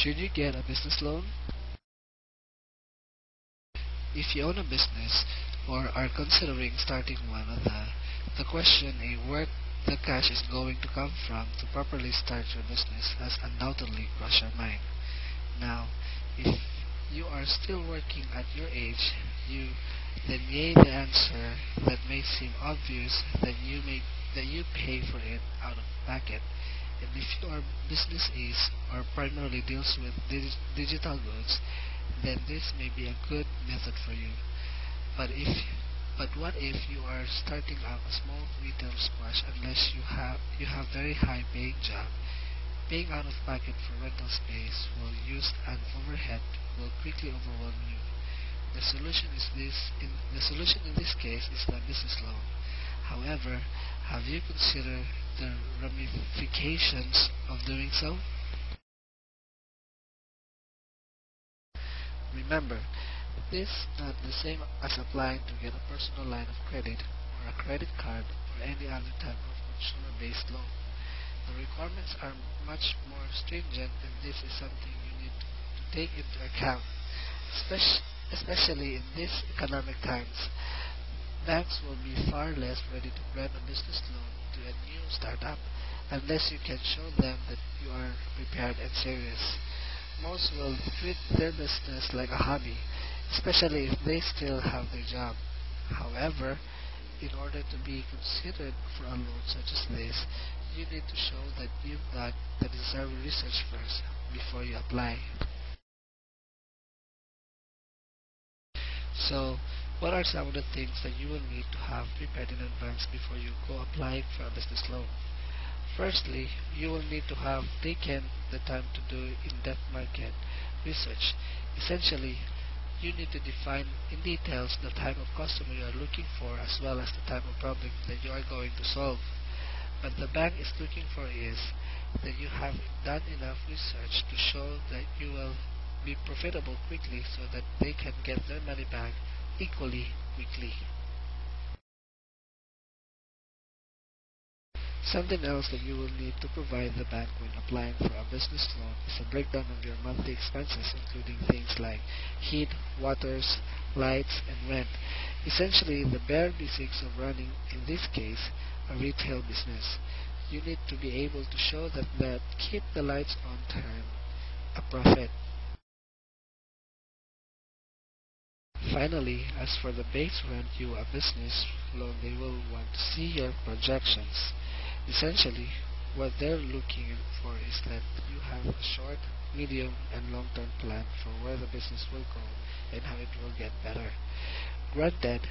Should you get a business loan? If you own a business or are considering starting one, the question where the cash is going to come from to properly start your business has undoubtedly crossed your mind. Now, if you are still working at your age, then the answer that may seem obvious that you pay for it out of pocket. And if your business is or primarily deals with digital goods, then this may be a good method for you. But what if you are starting out a small retail squash unless you have very high paying job? Paying out of pocket for rental space will use an overhead will quickly overwhelm you. The solution in this case is the business loan. However, have you considered the ramifications of doing so? Remember, this is not the same as applying to get a personal line of credit or a credit card or any other type of consumer-based loan. The requirements are much more stringent, and this is something you need to take into account, especially in these economic times. Banks will be far less ready to grant a business loan to a new startup unless you can show them that you are prepared and serious. Most will treat their business like a hobby, especially if they still have their job. However, in order to be considered for a loan such as this, you need to show that you've done the necessary research first before you apply. So, what are some of the things that you will need to have prepared in advance before you go applying for a business loan? Firstly, you will need to have taken the time to do in-depth market research. Essentially, you need to define in details the type of customer you are looking for as well as the type of problem that you are going to solve. What the bank is looking for is that you have done enough research to show that you will be profitable quickly so that they can get their money back equally quickly. Something else that you will need to provide the bank when applying for a business loan is a breakdown of your monthly expenses, including things like heat, waters, lights, and rent. Essentially, the bare basics of running, in this case, a retail business. You need to be able to show that keep the lights on turn a profit. Finally, as for the base rent you a business loan, they will want to see your projections. Essentially, what they're looking for is that you have a short, medium, and long-term plan for where the business will go and how it will get better. Granted,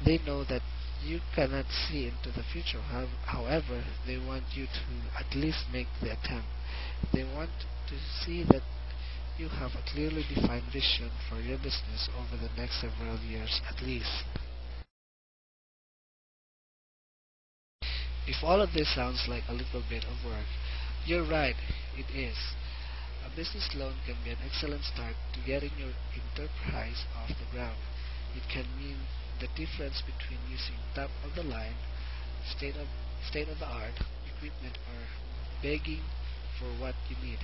they know that you cannot see into the future. However, they want you to at least make the attempt. They want to see that you have a clearly defined vision for your business over the next several years at least. If all of this sounds like a little bit of work, you're right, it is. A business loan can be an excellent start to getting your enterprise off the ground. It can mean the difference between using top-of-the-line, state-of-the-art equipment or begging for what you need.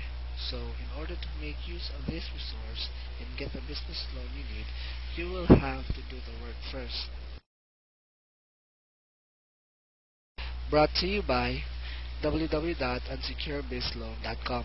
So, in order to make use of this resource and get the business loan you need, you will have to do the work first. Brought to you by www.unsecurebizloan.com.